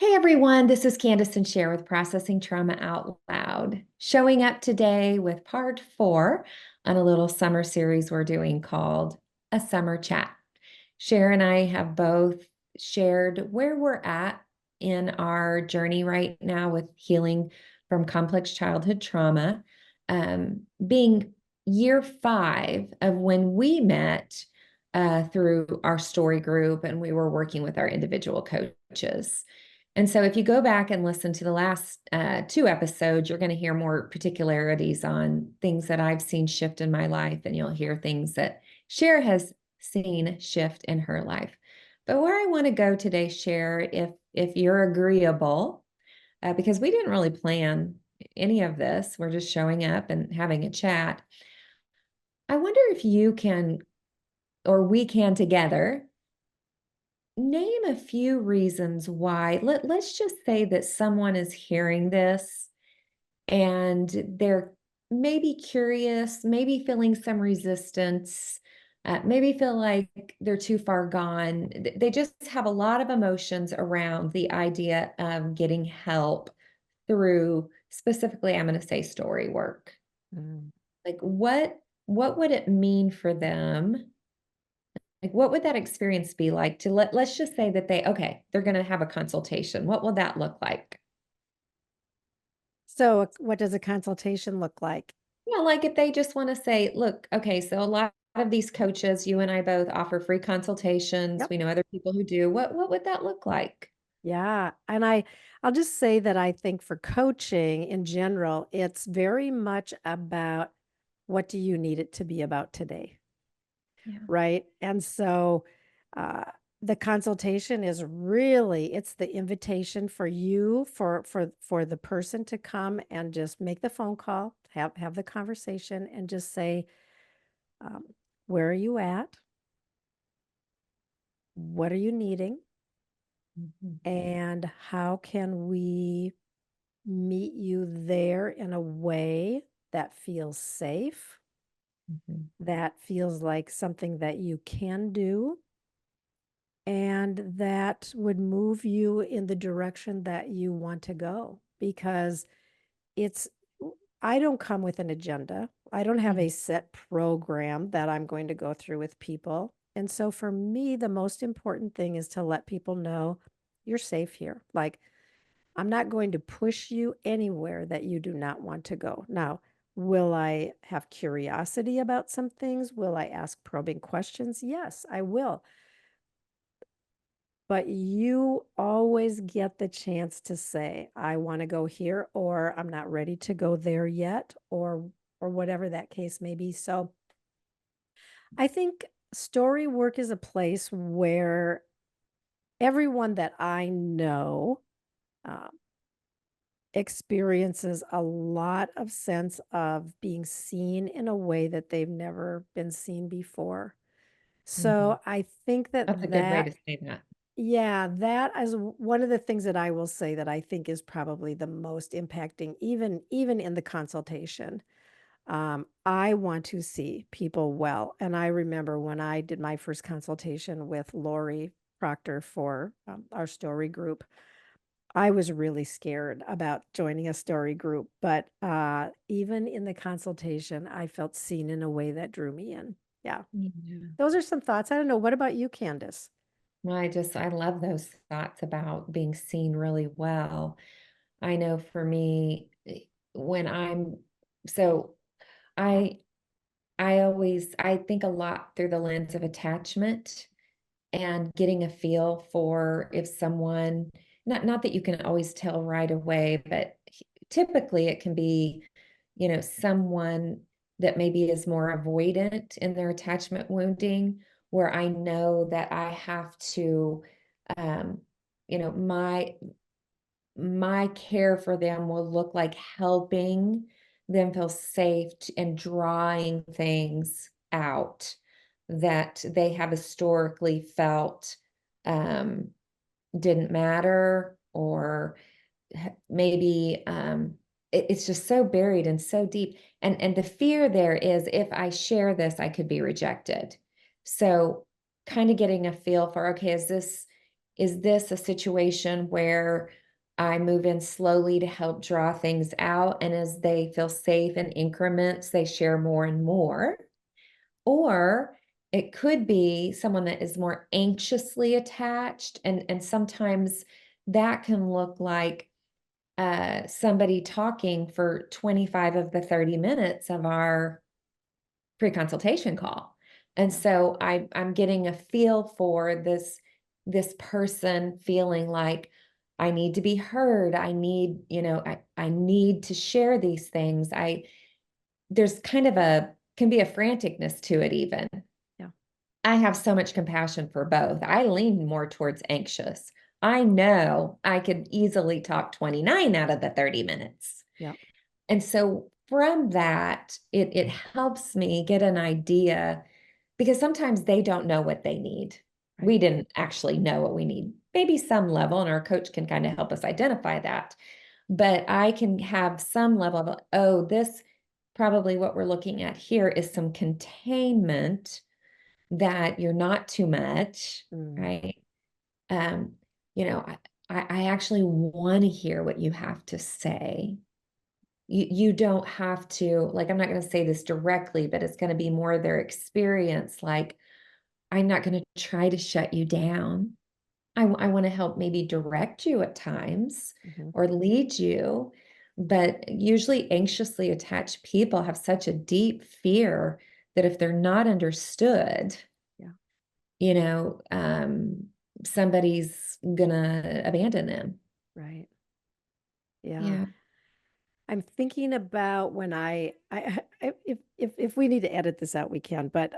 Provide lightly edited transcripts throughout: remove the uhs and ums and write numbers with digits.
Hey everyone, this is Kandace and Sher with Processing Trauma Out Loud, showing up today with part 4 on a little summer series we're doing called A Summer Chat. Sher and I have both shared where we're at in our journey right now with healing from complex childhood trauma, being year 5 of when we met through our story group and we were working with our individual coaches. And so if you go back and listen to the last 2 episodes, you're going to hear more particularities on things that I've seen shift in my life, and you'll hear things that Sher has seen shift in her life. But where I want to go today, Sher, if you're agreeable, because we didn't really plan any of this, we're just showing up and having a chat. I wonder if you can, or we can together, name a few reasons why. Let's just say that someone is hearing this and they're maybe curious, maybe feeling some resistance, maybe feel like they're too far gone. They just have a lot of emotions around the idea of getting help through, specifically, I'm going to say story work. Mm. Like what would it mean for them? Like, what would that experience be like to let's just say that they're going to have a consultation. What will that look like? So, what does a consultation look like? Yeah, like if they just want to say, look, okay, so a lot of these coaches, you and I both offer free consultations. Yep. We know other people who do. What would that look like? Yeah. And I'll just say that I think for coaching in general, it's very much about what do you need it to be about today, Yeah. right? And so uh the consultation is really it's the invitation for you for the person to come and just make the phone call, have the conversation and just say um, where are you at? What are you needing? Mhm. And how can we meet you there in a way that feels safe, Mhm. that feels like something that you can do, and that would move you in the direction that you want to go? Because it's, I don't come with an agenda. I don't have Mhm. a set program that I'm going to go through with people. And so for me, the most important thing is to let people know you're safe here. Like, I'm not going to push you anywhere that you do not want to go. Now, will I have curiosity about some things? Will I ask probing questions? Yes, I will. But you always get the chance to say, I want to go here, or I'm not ready to go there yet, or whatever that case may be. So I think story work is a place where everyone that I know um, experiences a lot of sense of being seen in a way that they've never been seen before. Mhm. So I think that That's a good way to say that. yeah, that is one of the things that I will say that I think is probably the most impacting, even in the consultation. I want to see people well, and I remember when I did my first consultation with Lori Proctor for our story group. I was really scared about joining a story group, but even in the consultation, I felt seen in a way that drew me in. Yeah. Yeah. Those are some thoughts. I don't know. What about you, Candace? Well, I love those thoughts about being seen really well. I know for me, when so I, I think a lot through the lens of attachment and getting a feel for if someone, not that you can always tell right away, but typically it can be, someone that maybe is more avoidant in their attachment wounding, where I know that I have to, um, you know, my care for them will look like helping them feel safe and drawing things out that they have historically felt um, didn't matter, or maybe it's just so buried and so deep. And the fear there is if I share this, I could be rejected. So kind of getting a feel for, okay, is this Is this a situation where I move in slowly to help draw things out, and as they feel safe in increments, they share more and more? Or it could be someone that is more anxiously attached, and sometimes that can look like somebody talking for 25 of the 30 minutes of our pre-consultation call. And Yeah. so I'm getting a feel for this person feeling like I need to be heard. I need, I need to share these things. There's kind of can be a franticness to it even. Yeah. I have so much compassion for both. I lean more towards anxious. I know I could easily talk 29 out of the 30 minutes. Yeah. And so from that, it helps me get an idea because sometimes they don't know what they need. Right. We didn't actually know what we need. Maybe some level, and our coach can kind of help us identify that. But I can have some level of, oh, this probably what we're looking at here is some containment, that you're not too much, Mm. right? Um, you know, I actually want to hear what you have to say. You don't have to, like, I'm not going to say this directly, but it's going to be more their experience. Like, I'm not going to try to shut you down. I want to help maybe direct you at times Mhm. or lead you. But usually, anxiously attached people have such a deep fear that if they're not understood, Yeah. you know, somebody's gonna abandon them. Right. Yeah. Yeah. I'm thinking about when I if we need to edit this out, we can. But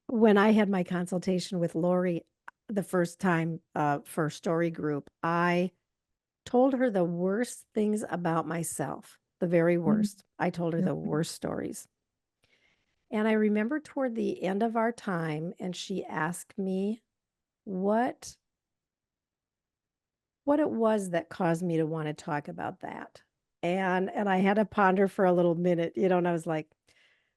when I had my consultation with Lori the first time for story group, I told her the worst things about myself, the very Mhm. worst. I told her the Mhm. worst stories. And I remember toward the end of our time, and she asked me what what it was that caused me to want to talk about that. And I had to ponder for a little minute, and I was like,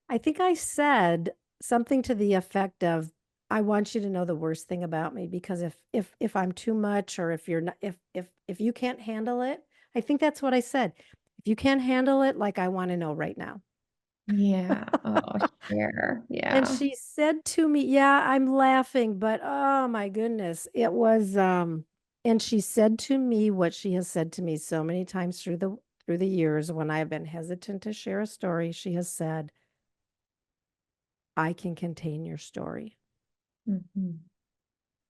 I think I said something to the effect of, I want you to know the worst thing about me, because if I'm too much, or if you're not, if you can't handle it, I think that's what I said. If you can't handle it, like, I want to know right now. Yeah. Oh, sure. And Yeah. she said to me, yeah, I'm laughing, but oh my goodness, it was and she said to me what she has said to me so many times through the years when I've been hesitant to share a story. She has said, I can contain your story, Mhm.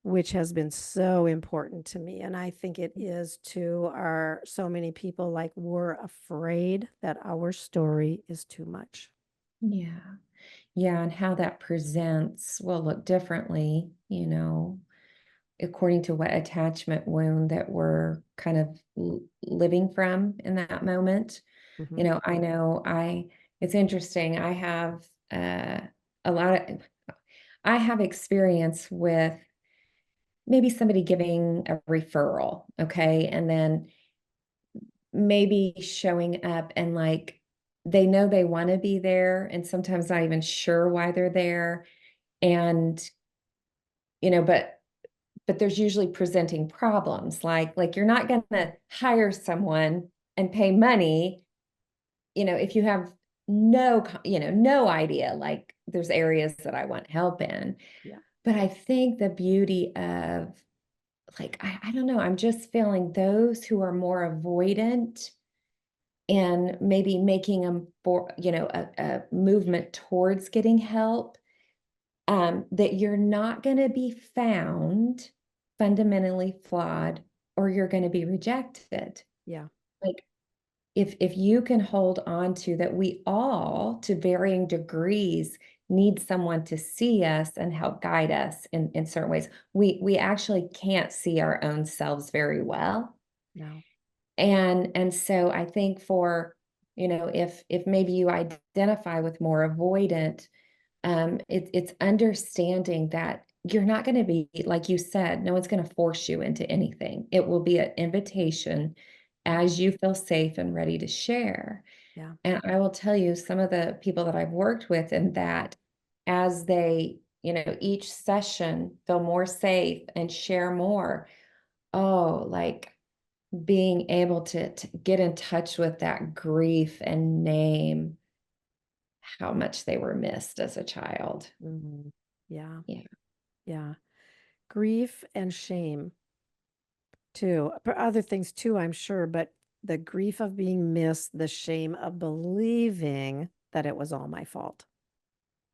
which has been so important to me. And I think it is to our so many people, like, we're afraid that our story is too much. Yeah. Yeah. And how that presents will look differently, according to what attachment wound that we're kind of living from in that moment. Hmm. It's interesting. I have a lot of, I have experience with maybe somebody giving a referral, okay? And then maybe showing up and like they know they want to be there, and sometimes not even sure why they're there. And, but there's usually presenting problems. Like you're not gonna hire someone and pay money, if you have no idea, like there's areas that I want help in. Yeah. But I think the beauty of, like, I don't know, I'm just feeling those who are more avoidant and maybe making them for, a movement towards getting help, that you're not going to be found fundamentally flawed, or you're going to be rejected. Yeah. Like, if you can hold on to that, we all, to varying degrees, need someone to see us and help guide us in certain ways. We actually can't see our own selves very well. No. And so I think for, if maybe you identify with more avoidant, it's understanding that you're not going to be, like you said, no one's going to force you into anything. It will be an invitation as you feel safe and ready to share. Yeah. And I will tell you, some of the people that I've worked with, in that, as they, each session feel more safe and share more, oh, like being able to get in touch with that grief and name how much they were missed as a child. Mhm. Yeah, Yeah. yeah. Grief and shame too. But other things too, I'm sure, but the grief of being missed, the shame of believing that it was all my fault.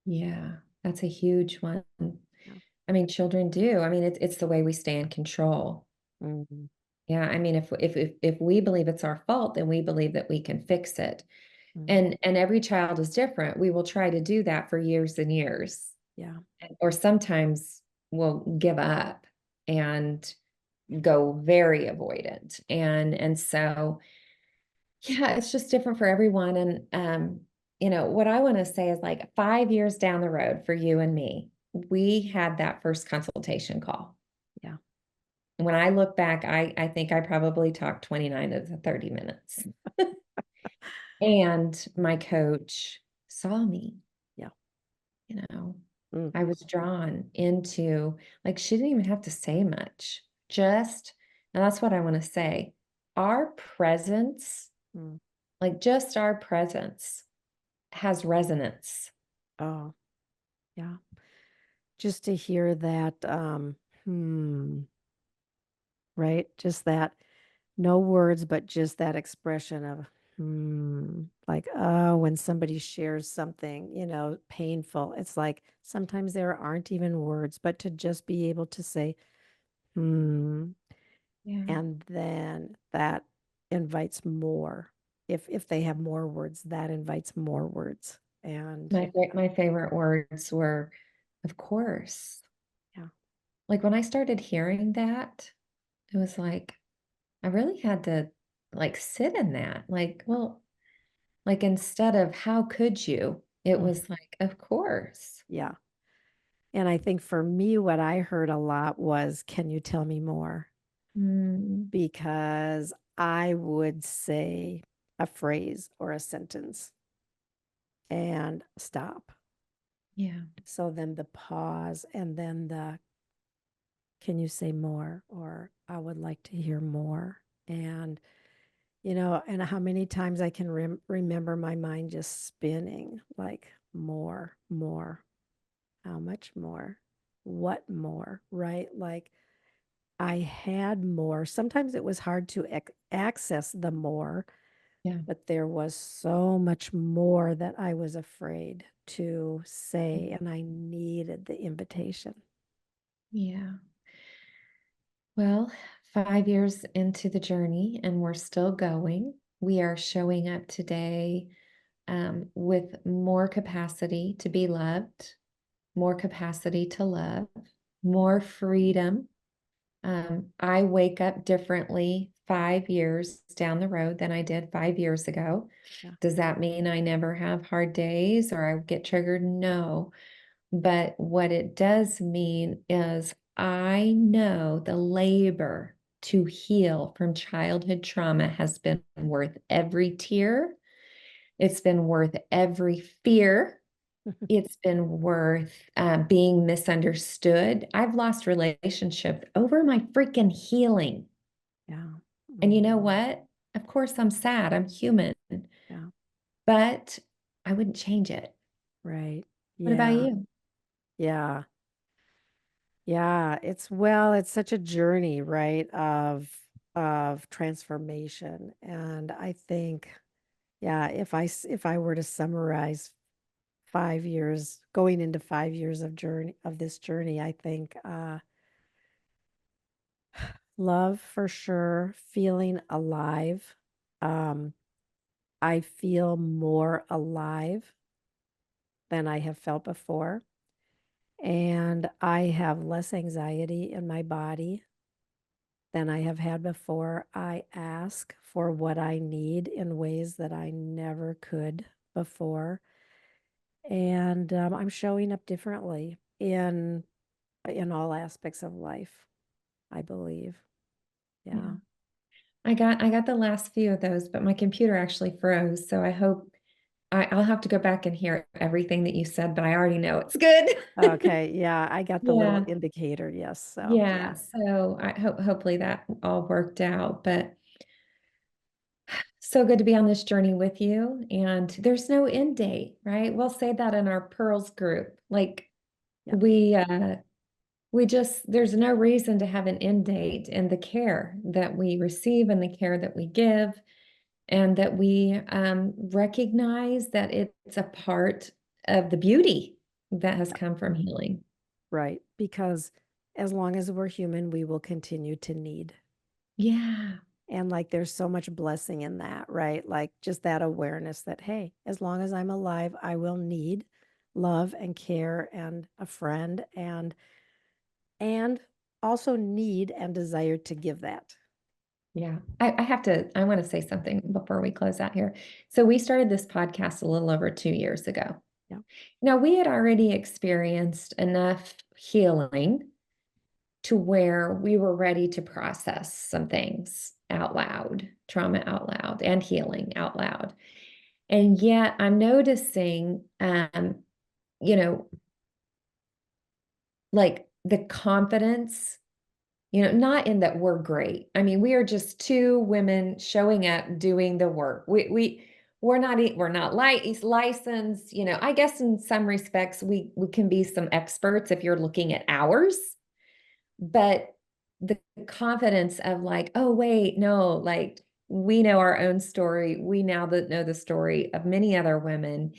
Yeah. That's a huge one. Yeah. I mean, children do. I mean, it's the way we stay in control. Mhm. Yeah. I mean, if we believe it's our fault, then we believe that we can fix it. Mm. And every child is different. We will try to do that for years and years. Yeah. Or sometimes we'll give up and go very avoidant. And so yeah, it's just different for everyone. And what I want to say is like 5 years down the road for you and me, we had that first consultation call. Yeah. When I look back, I think I probably talked 29 of the 30 minutes. And my coach saw me, Yeah. you know. Mm. I was drawn into, like, she didn't even have to say much. Just, and that's what I want to say. Our presence, Mm. like just our presence, has resonance. Oh, yeah. Just to hear that, right? Just that, no words, but just that expression of, like, oh, when somebody shares something, painful, it's like sometimes there aren't even words, but to just be able to say, hmm, Yeah. and then that invites more. If they have more words, that invites more words. And My favorite words were, of course. yeah. Like when I started hearing that, it was like I really had to like sit in that. Like, well, like instead of how could you, it Mm. was like, of course. Yeah. And I think for me, what I heard a lot was, can you tell me more? Mm, Because I would say a phrase or a sentence and stop. yeah. So then the pause and then the, can you say more? Or I would like to hear more. And, and how many times I can remember my mind just spinning like more, more, how much more? What more? Right? Like, I had more. Sometimes it was hard to access the more, Yeah. but there was so much more that I was afraid to say, and I needed the invitation. Yeah. Well, 5 years into the journey, and we're still going. We are showing up today with more capacity to be loved, more capacity to love, more freedom. I wake up differently 5 years down the road than I did 5 years ago. Yeah. Does that mean I never have hard days or I get triggered? No. But what it does mean is I know the labor to heal from childhood trauma has been worth every tear. It's been worth every fear. It's been worth being misunderstood. I've lost relationships over my freaking healing. Yeah. And you know Mhm. what? Of course, I'm sad. I'm human, Yeah. but I wouldn't change it. Right. What about Yeah. you? Yeah. Yeah. It's such a journey, right? Of transformation. And I think, yeah, if I were to summarize 5 years, going into 5 years of this journey, I think love for sure, feeling alive. Um, I feel more alive than I have felt before. And I have less anxiety in my body than I have had before. I ask for what I need in ways that I never could before. And I'm showing up differently in all aspects of life, I believe. Yeah. Yeah. I got the last few of those, but my computer actually froze. So I hope I'll have to go back and hear everything that you said, but I already know it's good. Okay, yeah, I got the little Yeah. indicator, yes, so, Yeah. yeah, So I hope hopefully that all worked out. But so good to be on this journey with you. And there's no end date, right? We'll say that in our Pearls group. Like yeah, we just there's no reason to have an end date in the care that we receive and the care that we give, and that we recognize that it's a part of the beauty that has yeah, come from healing. right, because as long as we're human, we will continue to need. Yeah. And like there's so much blessing in that, right? Like just that awareness that, hey, as long as I'm alive, I will need love and care and a friend and also need and desire to give that. Yeah, I want to say something before we close out here. So we started this podcast a little over 2 years ago. Yeah. Now we had already experienced enough healing to where we were ready to process some things out loud, trauma out loud, and healing out loud. And yet I'm noticing, you know, like the confidence, not in that we're great. I mean, we are just two women showing up, doing the work. We're not licensed. I guess in some respects we can be some experts if you're looking at ours, but the confidence of like, oh wait, no, like we know our own story. We now that know the story of many other women.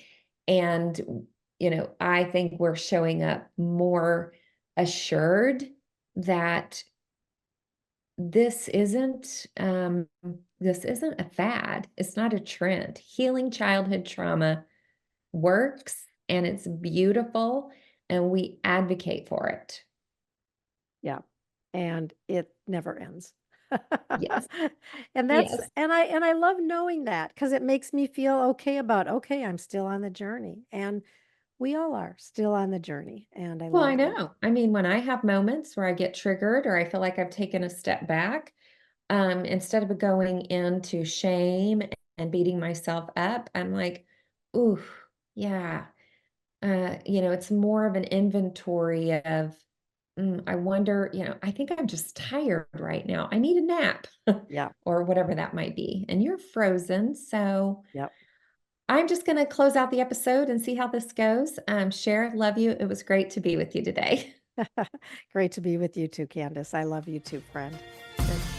And I think we're showing up more assured that this isn't a fad. It's not a trend. Healing childhood trauma works and it's beautiful, and we advocate for it. Yeah. And it never ends. Yes. And that's Yes. and I love knowing that because it makes me feel okay about okay, I'm still on the journey. And we all are still on the journey. And I Well, love I that. know. I mean, when I have moments where I get triggered or I feel like I've taken a step back, instead of going into shame and beating myself up, I'm like, ooh, yeah. It's more of an inventory of, I wonder, I think I'm just tired right now. I need a nap Yeah. or whatever that might be. And you're frozen. So Yep. I'm just going to close out the episode and see how this goes. Cher, love you. It was great to be with you today. Great to be with you too, Candace. I love you too, friend. Good.